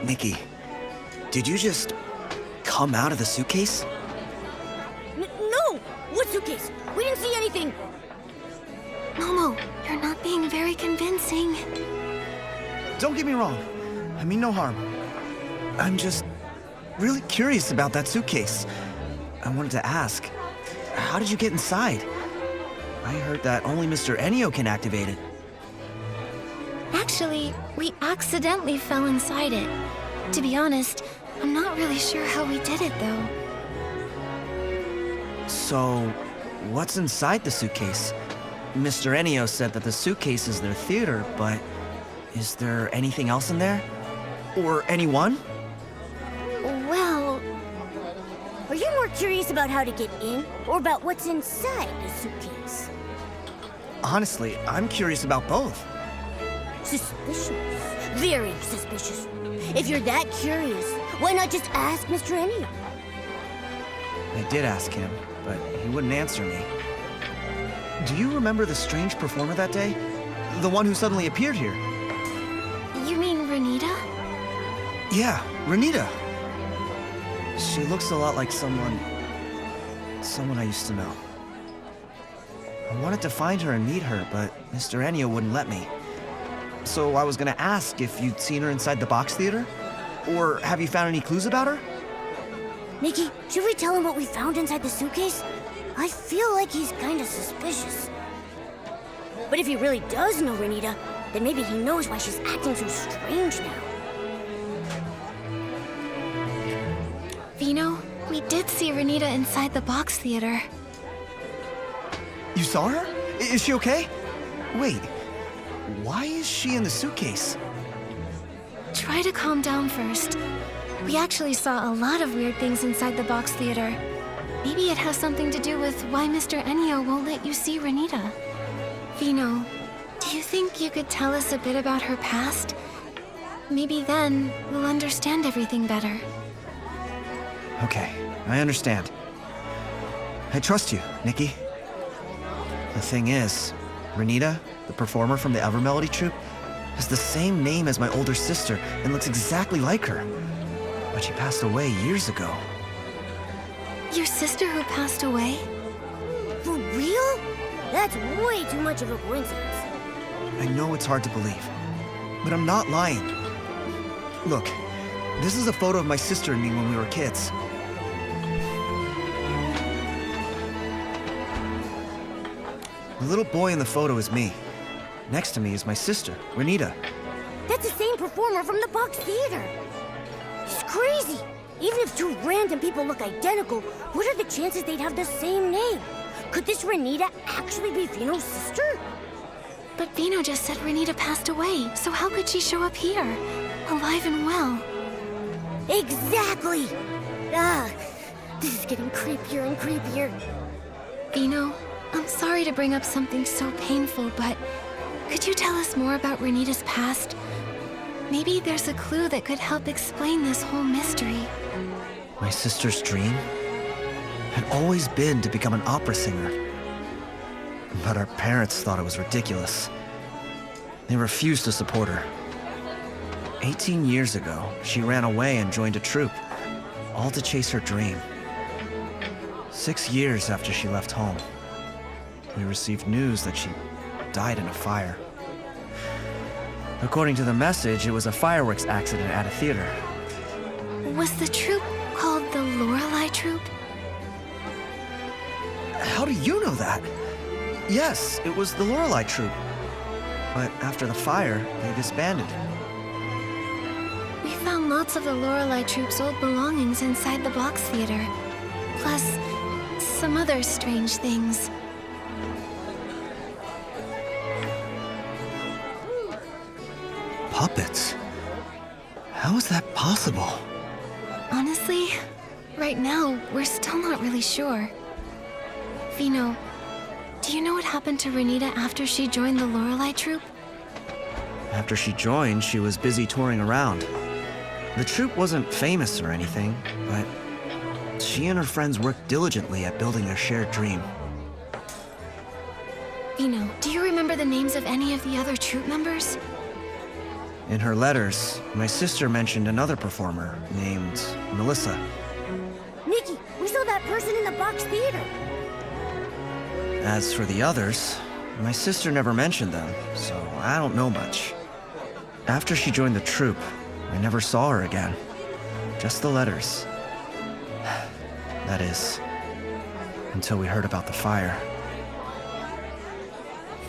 Nikki, did you just come out of the suitcase? No! What suitcase? We didn't see anything! Momo, you're not being very convincing. Don't get me wrong. I mean no harm. I'm just really curious about that suitcase. I wanted to ask, how did you get inside? I heard that only Mr. Enio can activate it. Actually, we accidentally fell inside it. To be honest, I'm not really sure how we did it, though. So, what's inside the suitcase? Mr. Enio said that the suitcase is their theater, but is there anything else in there? Or anyone? Well, Are you more curious about how to get in, or about what's inside the suitcase? Honestly, I'm curious about both. Suspicious. Very suspicious. If you're that curious, why not just ask Mr. Enio? I did ask him, but he wouldn't answer me. Do you remember the strange performer that day? The one who suddenly appeared here? you mean Renita? Yeah, Renita. She looks a lot like someone I used to know. I wanted to find her and meet her, but Mr. Enio wouldn't let me. So I was gonna ask if you'd seen her inside the box theater? Or have you found any clues about her? Nikki, should we tell him what we found inside the suitcase? I feel like he's kinda suspicious. But if he really does know Renita, then maybe he knows why she's acting so strange now. Vino, we did see Renita inside the box theater. You saw her? Is she okay? Wait, why is she in the suitcase? Try to calm down first. We actually saw a lot of weird things inside the box theater. Maybe it has something to do with why Mr. Enio won't let you see Renita. Vino, do you think you could tell us a bit about her past? Maybe then we'll understand everything better. Okay, I understand. I trust you, Nikki. The thing is, Renita, the performer from the Evermelody troupe, has the same name as my older sister and looks exactly like her. But she passed away years ago. Your sister who passed away? For real? That's way too much of a coincidence. I know it's hard to believe, but I'm not lying. Look, this is a photo of my sister and me when we were kids. The little boy in the photo is me. Next to me is my sister, Renita. That's the same performer from the box theater. It's crazy. Even if two random people look identical, what are the chances they'd have the same name? Could this Renita actually be Vino's sister? But Vino just said Renita passed away, so how could she show up here, alive and well? Exactly! Ah, this is getting creepier and creepier. Vino, I'm sorry to bring up something so painful, but could you tell us more about Renita's past? Maybe there's a clue that could help explain this whole mystery. My sister's dream had always been to become an opera singer. But our parents thought it was ridiculous. They refused to support her. 18 years ago, she ran away and joined a troupe, all to chase her dream. 6 years after she left home, we received news that she died in a fire. According to the message, it was a fireworks accident at a theater. Was the troupe called the Lorelei Troupe? How do you know that? Yes, it was the Lorelei troupe. But after the fire, they disbanded. We found lots of the Lorelei Troupe's old belongings inside the box theater. Plus, some other strange things. Puppets? How is that possible? Honestly, right now, we're still not really sure. Vino, do you know what happened to Renita after she joined the Lorelei Troupe? After she joined, she was busy touring around. The troupe wasn't famous or anything, but she and her friends worked diligently at building their shared dream. Vino, do you remember the names of any of the other troupe members? In her letters, my sister mentioned another performer named Melissa. Nikki, we saw that person in the box theater. As for the others, my sister never mentioned them, so I don't know much. After she joined the troupe, I never saw her again. Just the letters. That is, until we heard about the fire.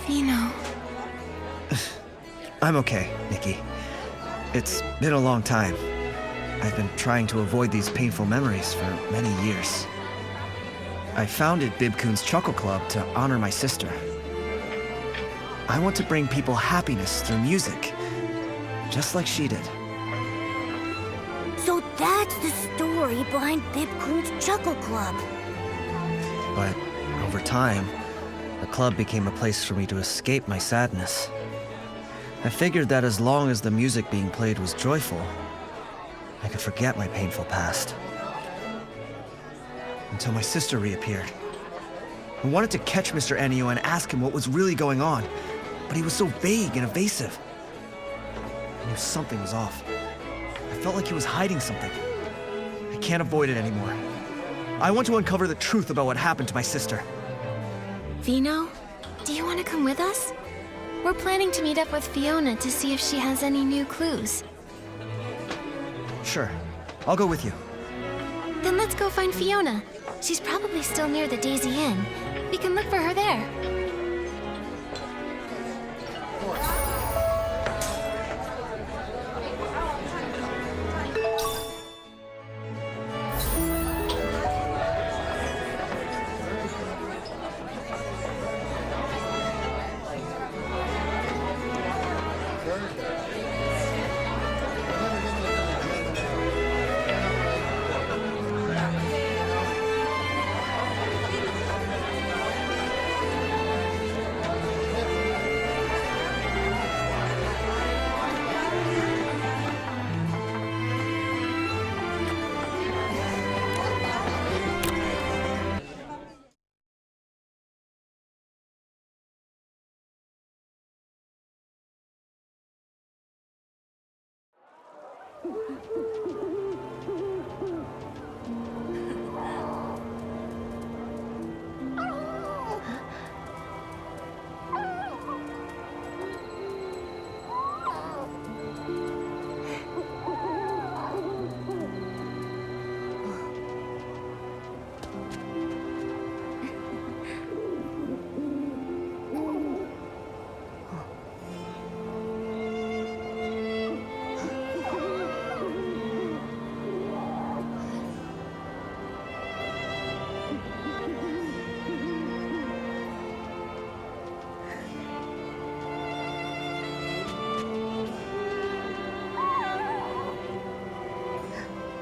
Vino. I'm okay, Nikki. It's been a long time. I've been trying to avoid these painful memories for many years. I founded Bibcoon's Chuckle Club to honor my sister. I want to bring people happiness through music, just like she did. So that's the story behind Bibcoon's Chuckle Club. But over time, the club became a place for me to escape my sadness. I figured that as long as the music being played was joyful, I could forget my painful past. Until my sister reappeared. I wanted to catch Mr. Ennio and ask him what was really going on, but he was so vague and evasive. I knew something was off. I felt like he was hiding something. I can't avoid it anymore. I want to uncover the truth about what happened to my sister. Vino, do you want to come with us? We're planning to meet up with Fiona to see if she has any new clues. Sure, I'll go with you. Then let's go find Fiona. She's probably still near the Daisy Inn. We can look for her there.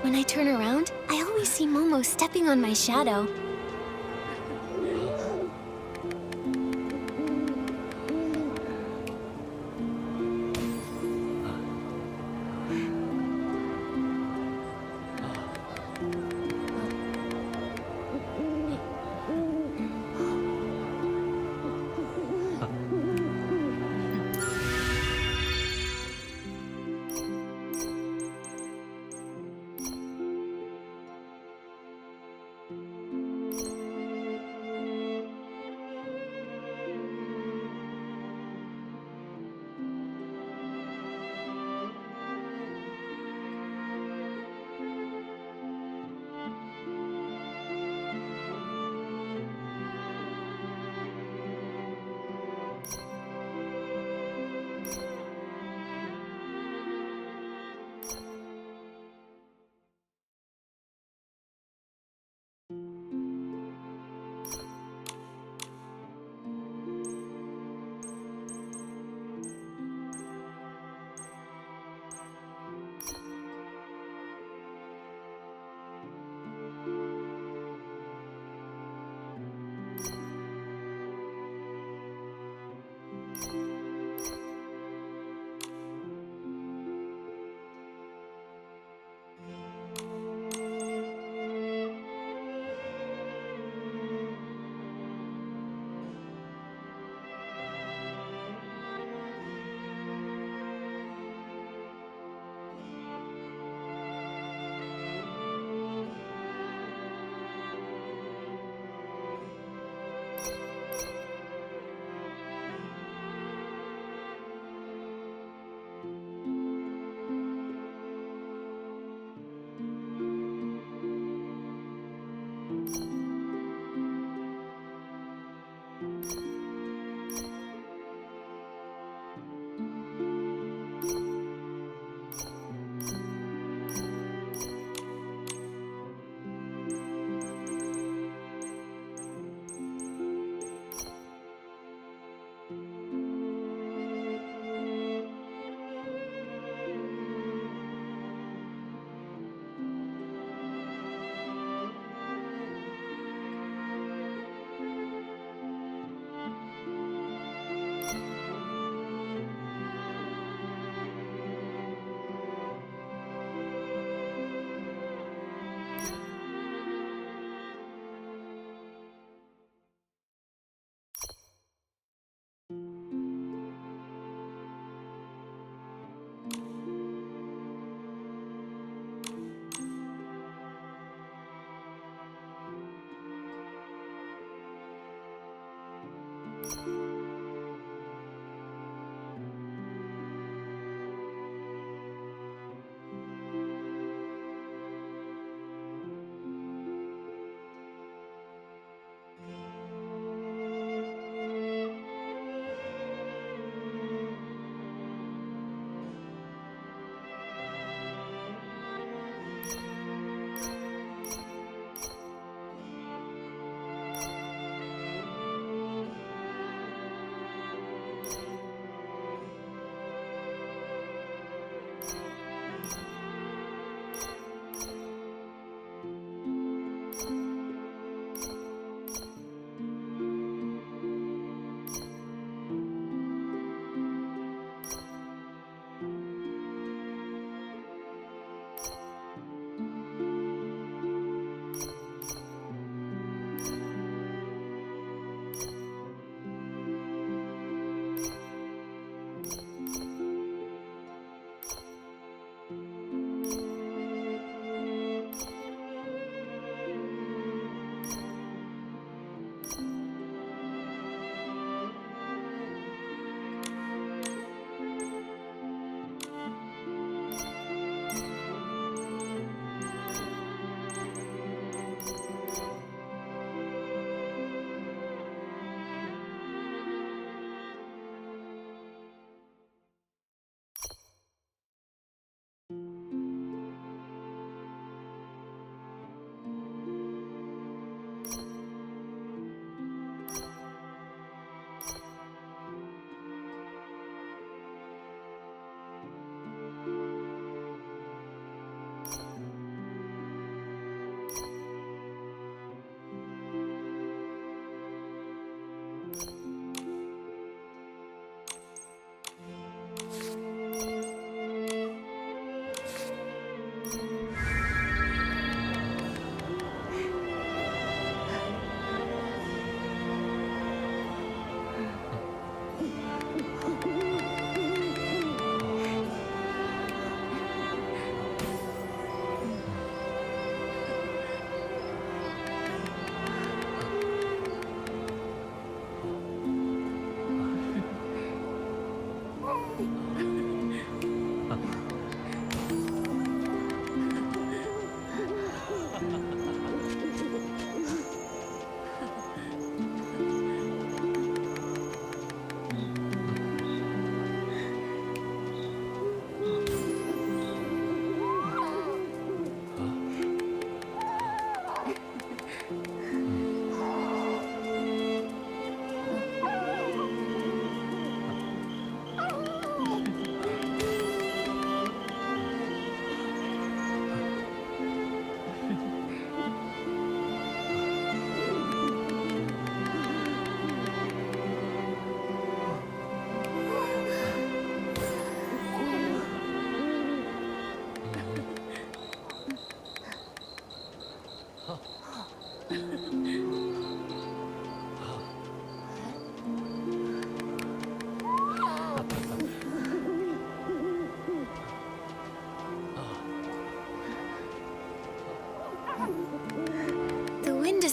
When I turn around, I always see Momo stepping on my shadow.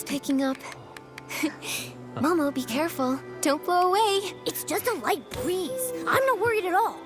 picking up. Momo, be careful. Don't blow away. It's just a light breeze. I'm not worried at all.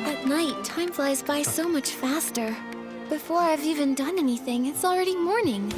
At night, time flies by so much faster. Before I've even done anything, it's already morning.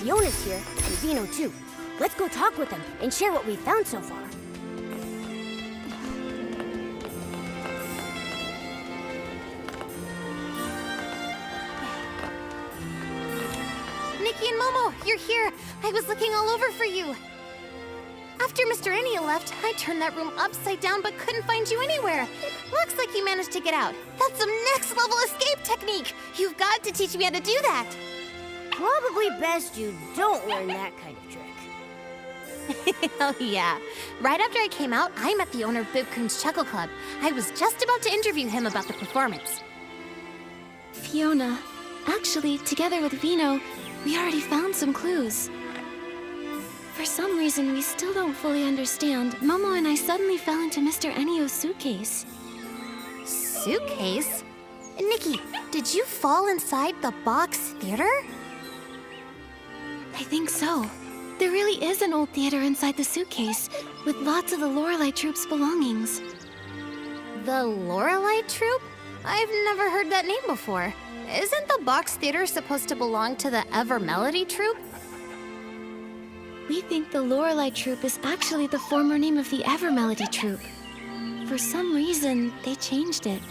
Fiona's here, and Zeno too. Let's go talk with them and share what we found so far. Nikki and Momo, you're here. I was looking all over for you. After Mr. Enya left, I turned that room upside down but couldn't find you anywhere. Looks like you managed to get out. That's some next level escape technique. You've got to teach me how to do that. Probably best you don't learn that kind of trick. Oh yeah. Right after I came out, I met the owner of Bibcoon's Chuckle Club. I was just about to interview him about the performance. Fiona, actually, together with Vino, we already found some clues. For some reason we still don't fully understand, Momo and I suddenly fell into Mr. Enio's suitcase. Suitcase? Nikki, did you fall inside the box theater? I think so. There really is an old theater inside the suitcase, with lots of the Lorelei Troupe's belongings. The Lorelei Troupe? I've never heard that name before. Isn't the box theater supposed to belong to the Ever Melody Troupe? We think the Lorelei Troupe is actually the former name of the Ever Melody Troupe. For some reason, they changed it.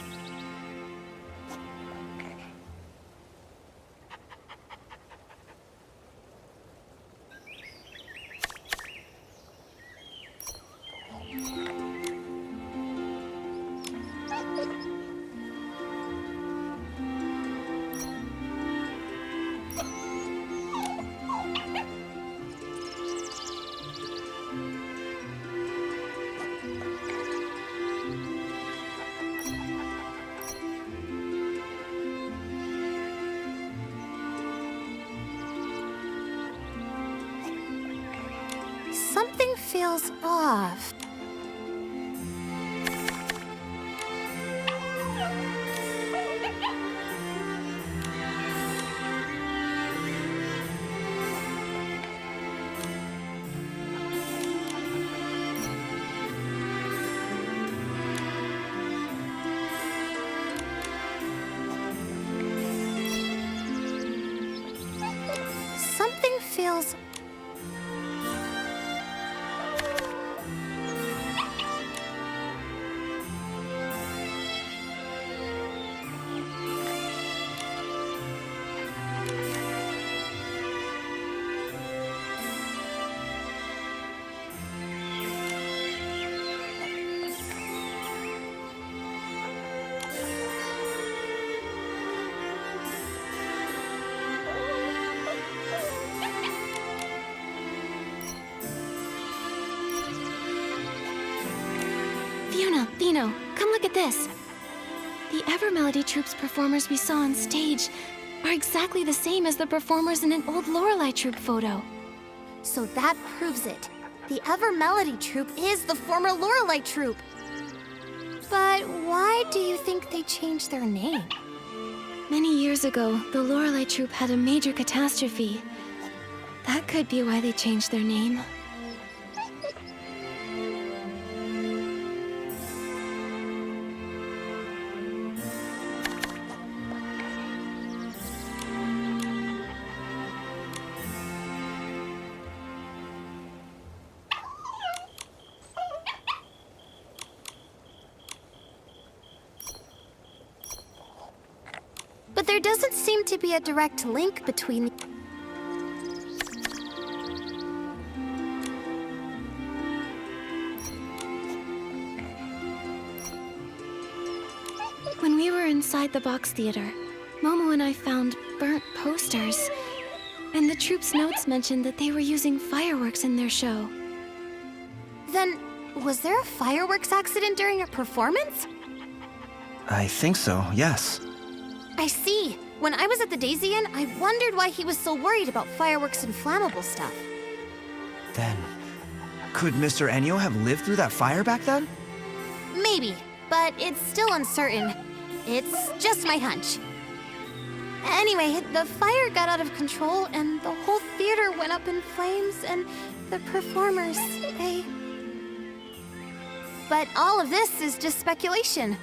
Something feels off. Something feels Fiona, Vino, come look at this. The Ever Melody Troupe's performers we saw on stage are exactly the same as the performers in an old Lorelei Troupe photo. So that proves it. The Ever Melody Troupe is the former Lorelei Troupe. But why do you think they changed their name? Many years ago, the Lorelei Troupe had a major catastrophe. That could be why they changed their name. But there doesn't seem to be a direct link between... When we were inside the box theater, Momo and I found burnt posters. And the troupe's notes mentioned that they were using fireworks in their show. Then, was there a fireworks accident during a performance? I think so, yes. I see. When I was at the Daisy Inn, I wondered why he was so worried about fireworks and flammable stuff. Then, could Mr. Enyo have lived through that fire back then? Maybe, but it's still uncertain. It's just my hunch. Anyway, the fire got out of control and the whole theater went up in flames and the performers, they... But all of this is just speculation.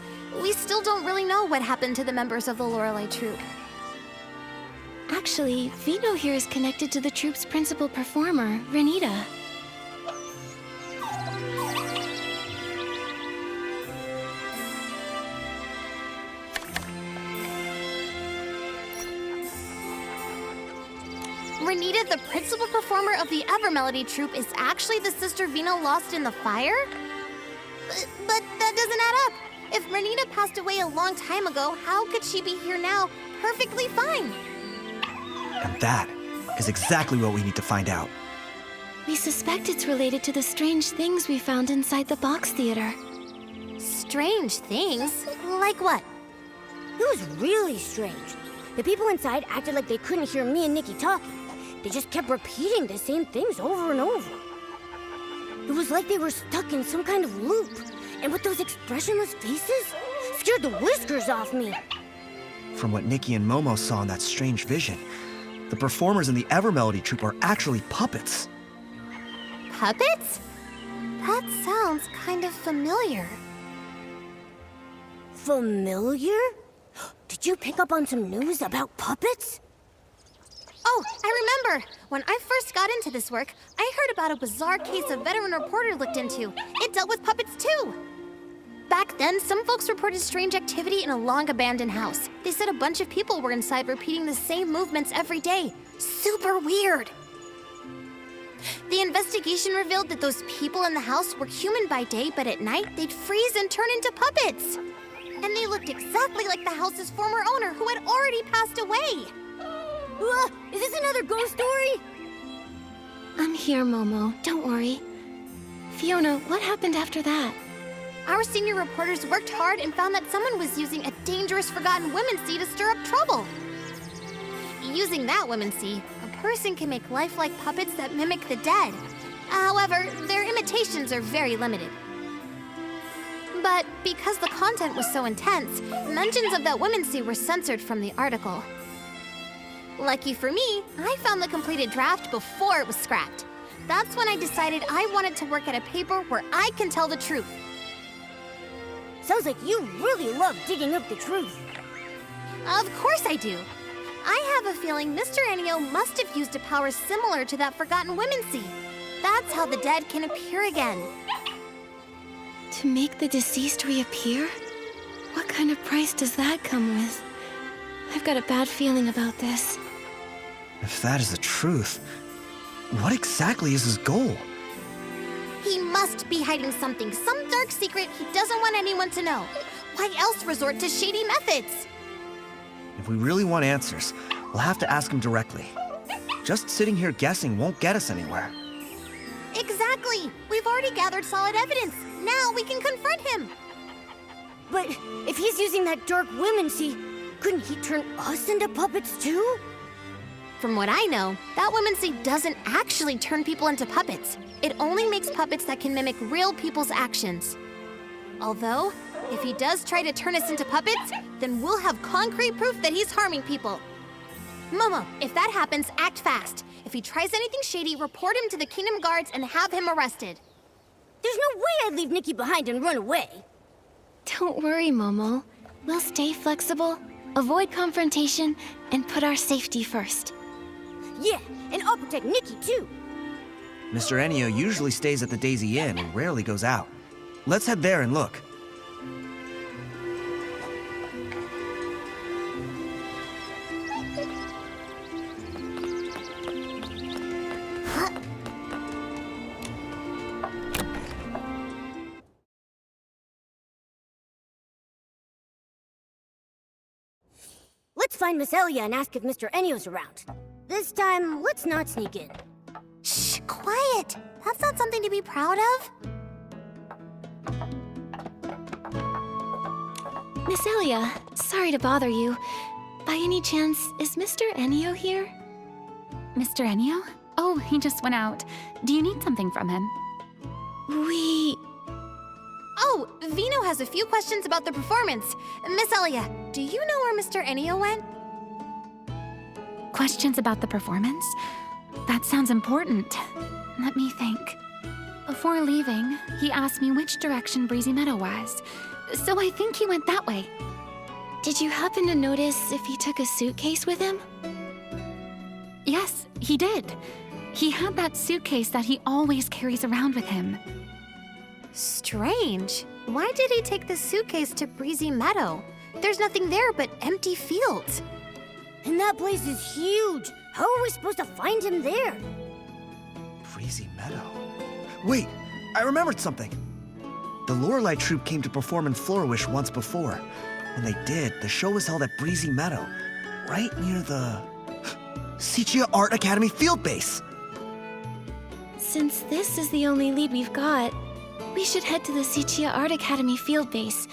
We still don't really know what happened to the members of the Lorelei Troupe. Actually, Vino here is connected to the troupe's principal performer, Renita. Renita, the principal performer of the Evermelody troupe, is actually the Sister Vino lost in the fire? But that doesn't add up. If Renita passed away a long time ago, how could she be here now, perfectly fine? And that is exactly what we need to find out. We suspect it's related to the strange things we found inside the box theater. Strange things? Like what? It was really strange. The people inside acted like they couldn't hear me and Nikki talking. They just kept repeating the same things over and over. It was like they were stuck in some kind of loop. And with those expressionless faces, scared the whiskers off me. From what Nikki and Momo saw in that strange vision, the performers in the Evermelody troupe are actually puppets. Puppets? That sounds kind of familiar. Familiar? Did you pick up on some news about puppets? Oh, I remember! When I first got into this work, I heard about a bizarre case a veteran reporter looked into. It dealt with puppets too! Back then, some folks reported strange activity in a long-abandoned house. They said a bunch of people were inside repeating the same movements every day. Super weird! The investigation revealed that those people in the house were human by day, but at night, they'd freeze and turn into puppets! And they looked exactly like the house's former owner, who had already passed away! Is this another ghost story? I'm here, Momo. Don't worry. Fiona, what happened after that? Our senior reporters worked hard and found that someone was using a dangerous forgotten women's to stir up trouble. Using that women's a person can make lifelike puppets that mimic the dead. However, their imitations are very limited. But because the content was so intense, mentions of that women's were censored from the article. Lucky for me, I found the completed draft before it was scrapped. That's when I decided I wanted to work at a paper where I can tell the truth. Sounds like you really love digging up the truth. Of course I do. I have a feeling Mr. Enio must have used a power similar to that forgotten women's. That's how the dead can appear again. To make the deceased reappear? What kind of price does that come with? I've got a bad feeling about this. If that is the truth, what exactly is his goal? He must be hiding something, some dark secret he doesn't want anyone to know. Why else resort to shady methods? If we really want answers, we'll have to ask him directly. Just sitting here guessing won't get us anywhere. Exactly! We've already gathered solid evidence. Now we can confront him. But if he's using that dark women's, couldn't he turn us into puppets too? From what I know, that women's doesn't actually turn people into puppets. It only makes puppets that can mimic real people's actions. Although, if he does try to turn us into puppets, then we'll have concrete proof that he's harming people. Momo, if that happens, act fast. If he tries anything shady, report him to the Kingdom Guards and have him arrested. There's no way I'd leave Nikki behind and run away. Don't worry, Momo. We'll stay flexible, avoid confrontation, and put our safety first. Yeah, and I'll protect Nikki too. Mr. Enio usually stays at the Daisy Inn and rarely goes out. Let's head there and look. Let's find Miss Elia and ask if Mr. Enio's around. This time, let's not sneak in. Shh, quiet! That's not something to be proud of. Miss Elia, sorry to bother you. By any chance, is Mr. Enio here? Mr. Enio? Oh, he just went out. Do you need something from him? Oh, Vino has a few questions about the performance. Miss Elia, do you know where Mr. Enio went? Questions about the performance? That sounds important. Let me think. Before leaving, he asked me which direction Breezy Meadow was. So I think he went that way. Did you happen to notice if he took a suitcase with him? Yes, he did. He had that suitcase that he always carries around with him. Strange. Why did he take the suitcase to Breezy Meadow? There's nothing there but empty fields. And that place is huge. How are we supposed to find him there? Breezy Meadow. Wait, I remembered something. The Lorelei troupe came to perform in Flourish once before. When they did, the show was held at Breezy Meadow, right near the Sichia Art Academy field base. Since this is the only lead we've got, we should head to the Sichia Art Academy field base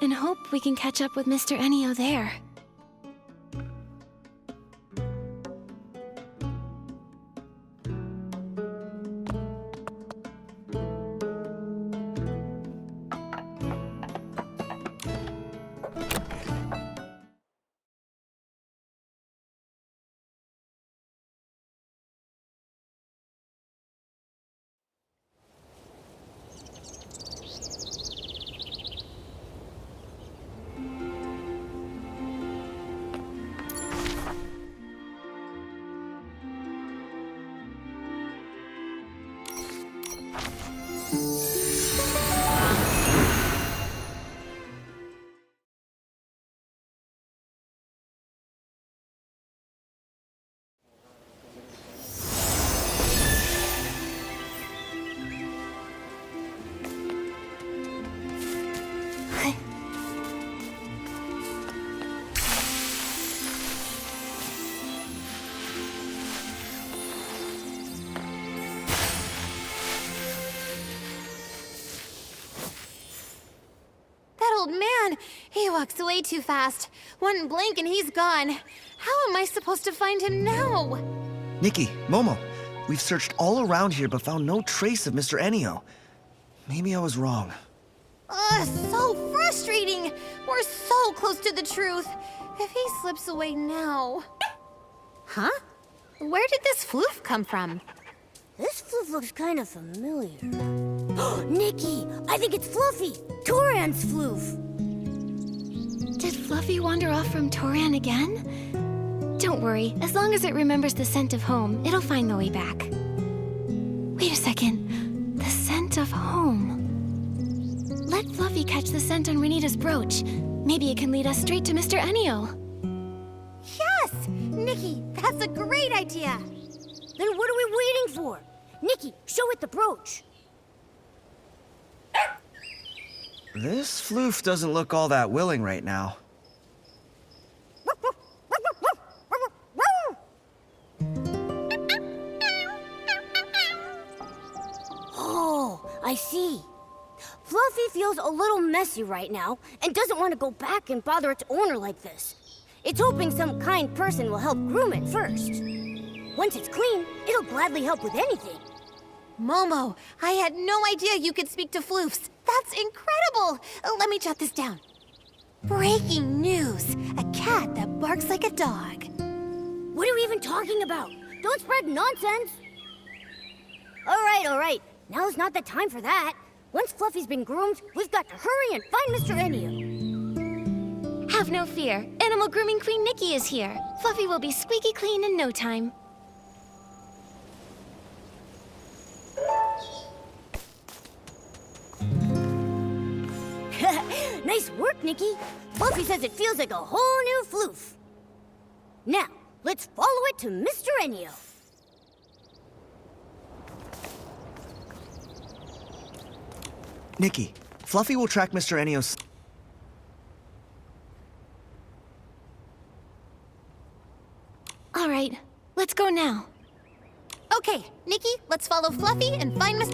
and hope we can catch up with Mr. Enio there. Old man, he walks way too fast. One blink and he's gone. How am I supposed to find him now? Nikki, Momo, we've searched all around here but found no trace of Mr. Enio. Maybe I was wrong. Ugh, so frustrating. We're so close to the truth. If he slips away now... Huh? Where did this floof come from? This floof looks kind of familiar. Nikki, I think it's Fluffy, Toran's floof. Did Fluffy wander off from Toran again? Don't worry, as long as it remembers the scent of home, it'll find the way back. Wait a second. The scent of home. Let Fluffy catch the scent on Renita's brooch. Maybe it can lead us straight to Mr. Enio. Yes! Nikki, that's a great idea! Then what are we waiting for? Nikki, show it the brooch. This floof doesn't look all that willing right now. Oh, I see. Fluffy feels a little messy right now and doesn't want to go back and bother its owner like this. It's hoping some kind person will help groom it first. Once it's clean, it'll gladly help with anything. Momo, I had no idea you could speak to floofs. That's incredible! Let me jot this down. Breaking news. A cat that barks like a dog. What are we even talking about? Don't spread nonsense. All right. Now's not the time for that. Once Fluffy's been groomed, we've got to hurry and find Mr. Enio. Have no fear. Animal Grooming Queen Nikki is here. Fluffy will be squeaky clean in no time. Nice work, Nikki. Fluffy says it feels like a whole new floof. Now, let's follow it to Mr. Enio. Nikki, Fluffy will track Mr. Enio's... All right, let's go now. Okay, Nikki, let's follow Fluffy and find Miss...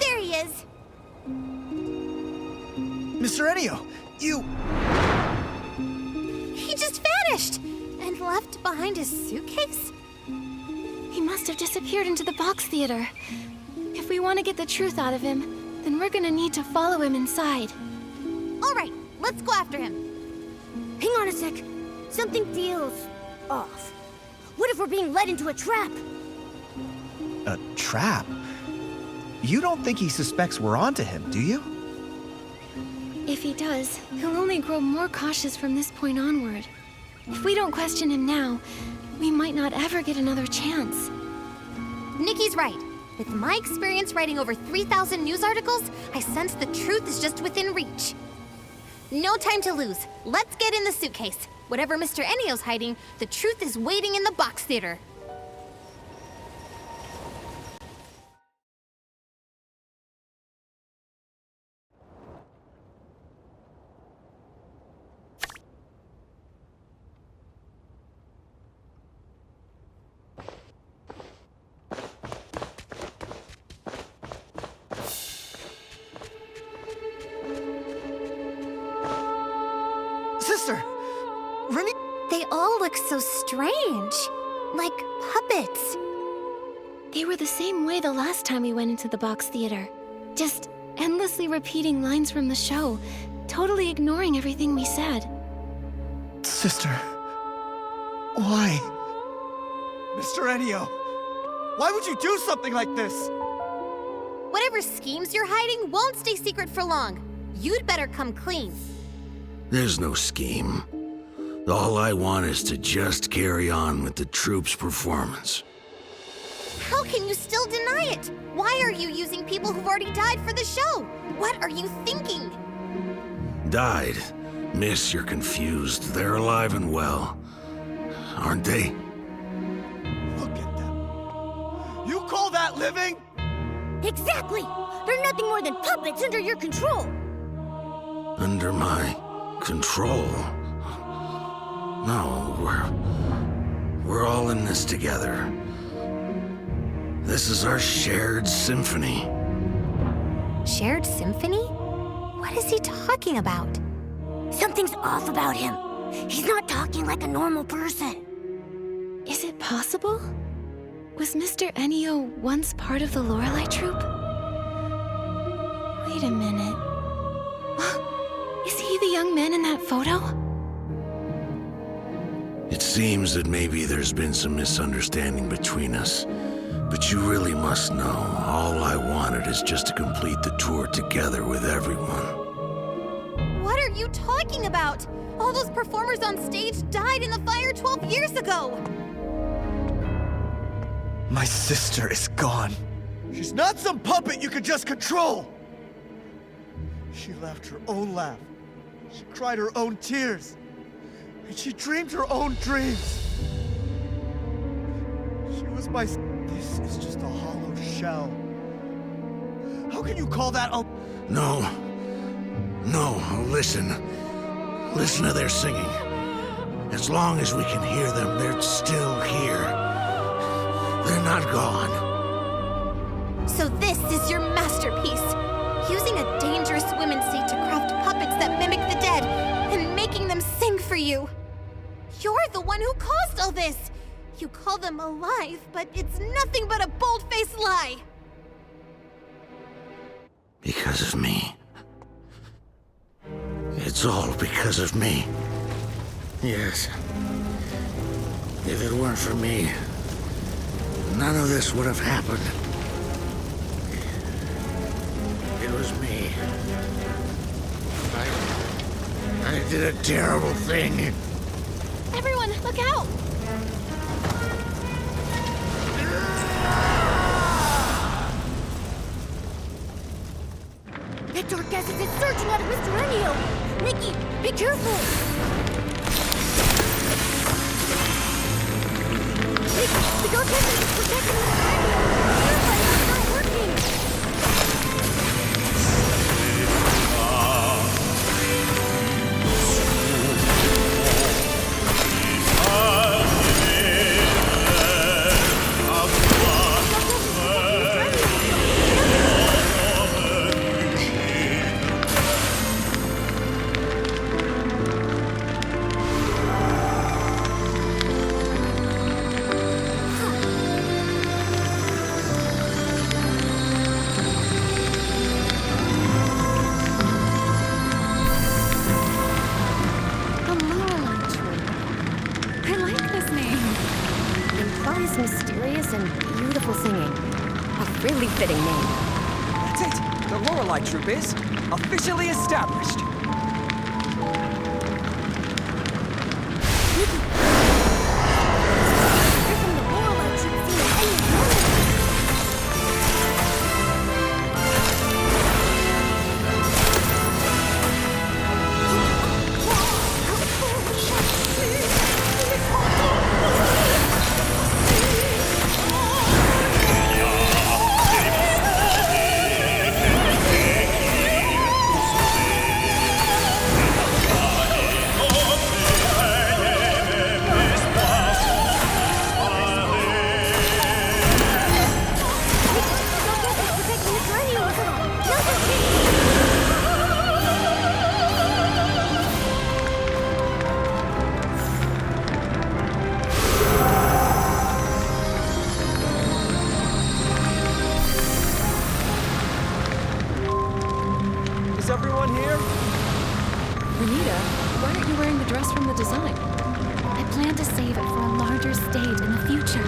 There he is. Mr. Enio, you... He just vanished and left behind his suitcase. He must have disappeared into the box theater. If we want to get the truth out of him, then we're gonna need to follow him inside. All right, let's go after him. Hang on a sec. Something feels off. What if we're being led into a trap? A trap? You don't think he suspects we're onto him, do you? If he does, he'll only grow more cautious from this point onward. If we don't question him now, we might not ever get another chance. Nikki's right. With my experience writing over 3,000 news articles, I sense the truth is just within reach. No time to lose. Let's get in the suitcase. Whatever Mr. Enio's hiding, the truth is waiting in the box theater. Sister! Remy... They all look so strange. Like puppets. They were the same way the last time we went into the box theater. Just endlessly repeating lines from the show, totally ignoring everything we said. Sister... Why? Mr. Enio! Why would you do something like this? Whatever schemes you're hiding won't stay secret for long. You'd better come clean. There's no scheme. All I want is to just carry on with the troupe's performance. How can you still deny it? Why are you using people who've already died for the show? What are you thinking? Died? Miss, you're confused. They're alive and well. Aren't they? Look at them. You call that living? Exactly! They're nothing more than puppets under your control! Under my control? No, we're all in this together. This is our shared symphony. Shared symphony? What is he talking about? Something's off about him. He's not talking like a normal person. Is it possible? Was Mr. Enio once part of the Lorelei troupe? Wait a minute. Is he the young man in that photo? It seems that maybe there's been some misunderstanding between us. But you really must know, all I wanted is just to complete the tour together with everyone. What are you talking about? All those performers on stage died in the fire 12 years ago! My sister is gone. She's not some puppet you could just control! She laughed her own laugh. She cried her own tears. And she dreamed her own dreams. She was my... This is just a hollow shell. How can you call that a... No, listen. Listen to their singing. As long as we can hear them, they're still here. They're not gone. So this is your masterpiece. Using a one who caused all this! You call them alive, but it's nothing but a bold-faced lie! Because of me. It's all because of me. Yes. If it weren't for me, none of this would have happened. It was me. I did a terrible thing. Everyone, look out! That dark essence is surging out of Mr. Enio! Nikki, be careful! Nikki, the dark essence is protecting Mr. Enio! Purifying is not working! Mysterious and beautiful singing. A really fitting name. That's it! The Lorelei Troop is officially established! Nikki! You're from the Lorelei Troop singing Enio's Is everyone here? Renita, why aren't you wearing the dress from the design? I plan to save it for a larger stage in the future.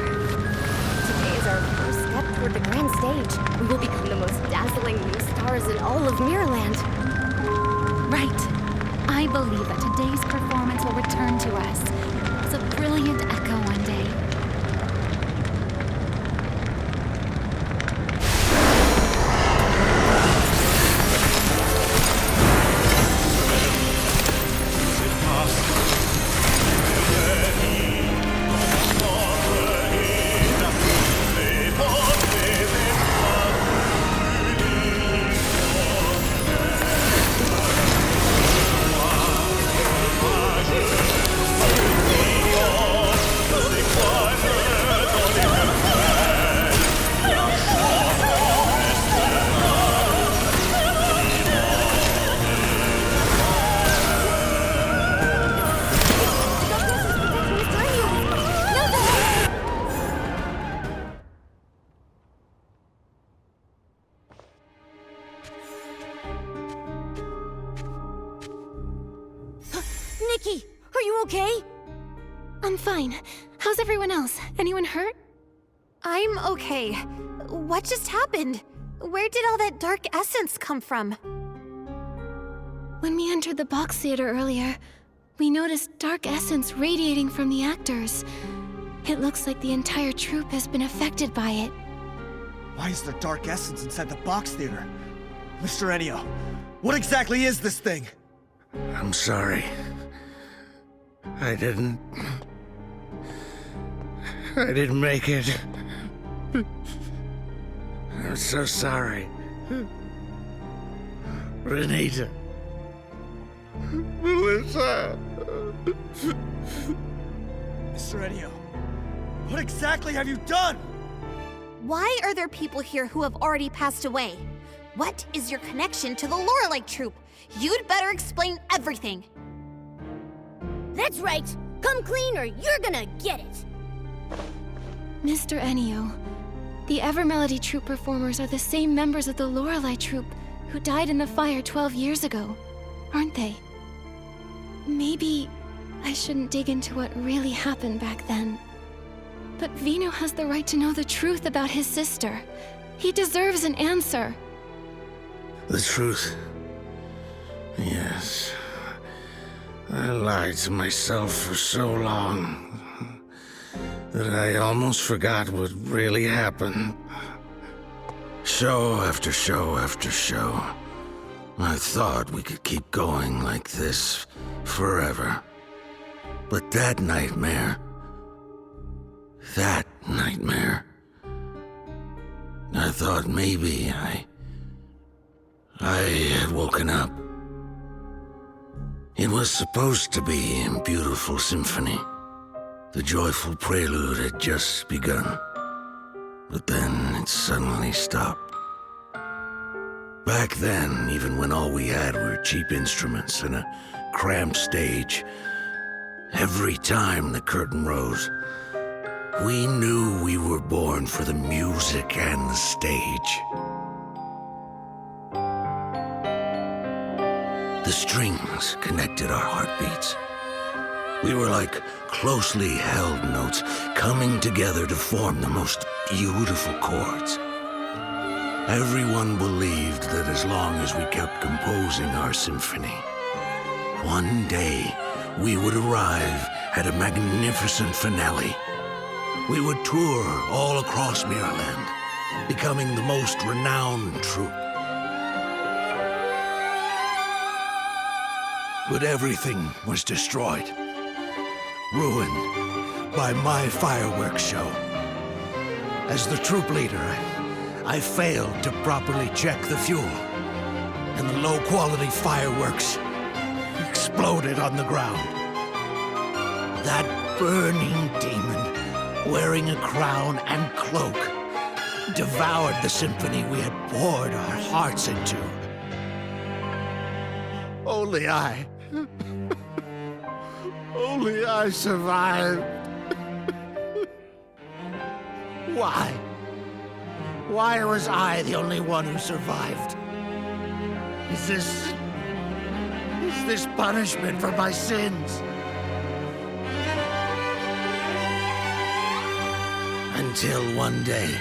Today is our first step toward the grand stage. We will become the most dazzling new stars in all of Mirrorland. Right. I believe that today's performance will return to us as a brilliant echo one day. Nikki, are you okay? I'm fine. How's everyone else? Anyone hurt? I'm okay. What just happened? Where did all that dark essence come from? When we entered the box theater earlier, we noticed dark essence radiating from the actors. It looks like the entire troupe has been affected by it. Why is there dark essence inside the box theater? Mr. Enio, what exactly is this thing? I'm sorry. I didn't make it. I'm so sorry. Renita. Melissa. Mr. Enio, what exactly have you done? Why are there people here who have already passed away? What is your connection to the Lorelei Troop? You'd better explain everything. That's right. Come clean or you're gonna get it! Mr. Enio, the Evermelody Troupe performers are the same members of the Lorelei Troupe who died in the fire 12 years ago, aren't they? Maybe I shouldn't dig into what really happened back then. But Vino has the right to know the truth about his sister. He deserves an answer. The truth? Yes. I lied to myself for so long that I almost forgot what really happened. Show after show after show. I thought we could keep going like this forever. But that nightmare, I thought maybe I had woken up. It was supposed to be a beautiful symphony. The joyful prelude had just begun. But then it suddenly stopped. Back then, even when all we had were cheap instruments and a cramped stage, every time the curtain rose, we knew we were born for the music and the stage. The strings connected our heartbeats. We were like closely held notes coming together to form the most beautiful chords. Everyone believed that as long as we kept composing our symphony, one day we would arrive at a magnificent finale. We would tour all across Mirrorland, becoming the most renowned troupe. But everything was destroyed, ruined by my fireworks show. As the troupe leader, I failed to properly check the fuel, and the low-quality fireworks exploded on the ground. That burning demon, wearing a crown and cloak, devoured the symphony we had poured our hearts into. Only I survived. Why? Why was I the only one who survived? Is this punishment for my sins? Until one day,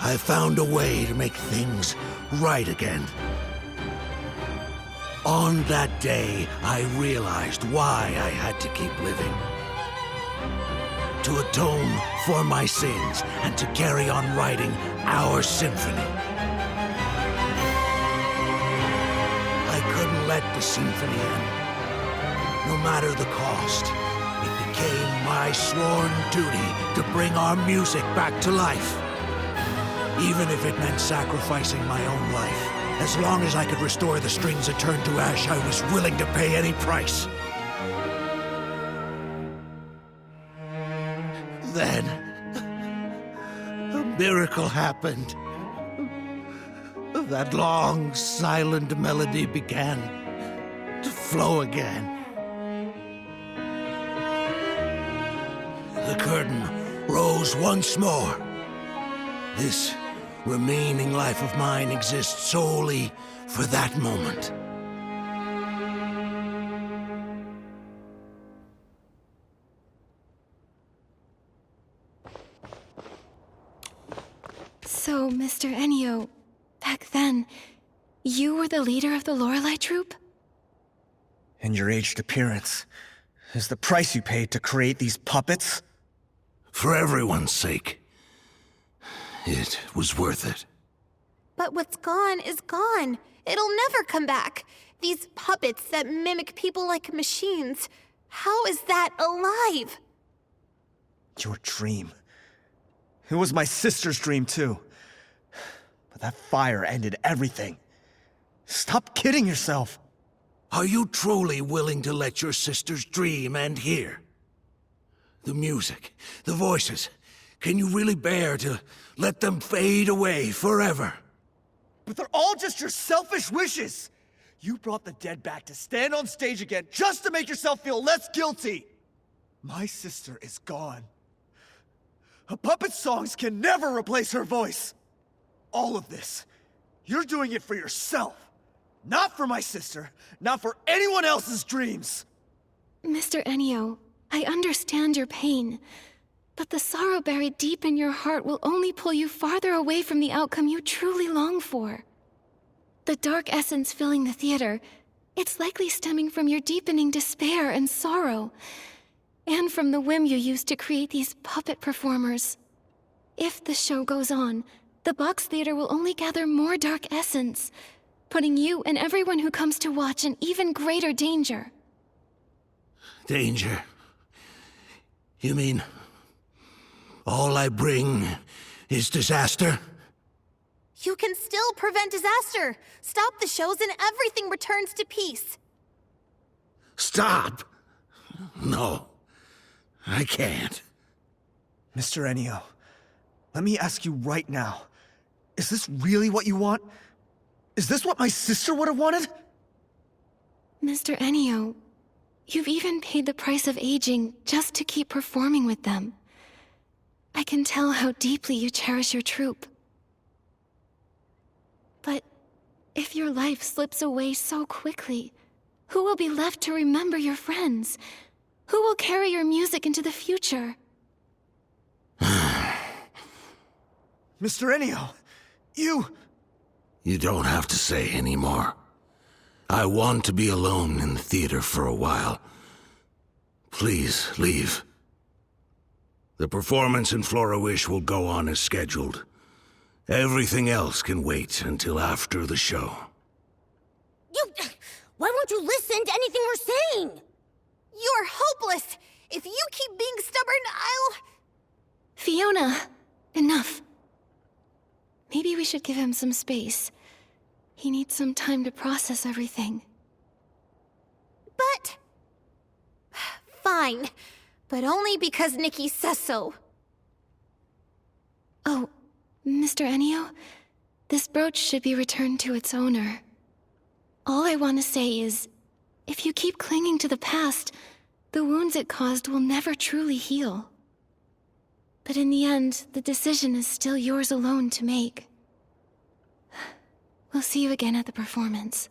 I found a way to make things right again. On that day, I realized why I had to keep living. To atone for my sins and to carry on writing our symphony. I couldn't let the symphony end. No matter the cost, it became my sworn duty to bring our music back to life. Even if it meant sacrificing my own life. As long as I could restore the strings that turned to ash, I was willing to pay any price. Then, a miracle happened. That long, silent melody began to flow again. The curtain rose once more. This remaining life of mine exists solely for that moment. So, Mr. Enio, back then, you were the leader of the Lorelei Troupe? And your aged appearance is the price you paid to create these puppets? For everyone's sake, it was worth it. But what's gone is gone. It'll never come back. These puppets that mimic people like machines. How is that alive? Your dream. It was my sister's dream, too. But that fire ended everything. Stop kidding yourself. Are you truly willing to let your sister's dream end here? The music, the voices, can you really bear to let them fade away forever? But they're all just your selfish wishes. You brought the dead back to stand on stage again just to make yourself feel less guilty! My sister is gone. A puppet's songs can never replace her voice! All of this, you're doing it for yourself! Not for my sister, not for anyone else's dreams! Mr. Ennio, I understand your pain, but the sorrow buried deep in your heart will only pull you farther away from the outcome you truly long for. The dark essence filling the theater, it's likely stemming from your deepening despair and sorrow, and from the whim you used to create these puppet performers. If the show goes on, the Box Theater will only gather more dark essence, putting you and everyone who comes to watch in even greater danger. Danger? You mean all I bring is disaster? You can still prevent disaster. Stop the shows and everything returns to peace. Stop! No, I can't. Mr. Ennio, let me ask you right now. Is this really what you want? Is this what my sister would have wanted? Mr. Ennio, you've even paid the price of aging just to keep performing with them. I can tell how deeply you cherish your troupe. But if your life slips away so quickly, who will be left to remember your friends? Who will carry your music into the future? Mr. Ennio, you don't have to say any more. I want to be alone in the theater for a while. Please, leave. The performance in Flora-Wish will go on as scheduled. Everything else can wait until after the show. Why won't you listen to anything we're saying? You're hopeless! If you keep being stubborn, I'll... Fiona, enough. Maybe we should give him some space. He needs some time to process everything. But... Fine. But only because Nikki says so. Oh, Mr. Ennio, this brooch should be returned to its owner. All I want to say is, if you keep clinging to the past, the wounds it caused will never truly heal. But in the end, the decision is still yours alone to make. We'll see you again at the performance.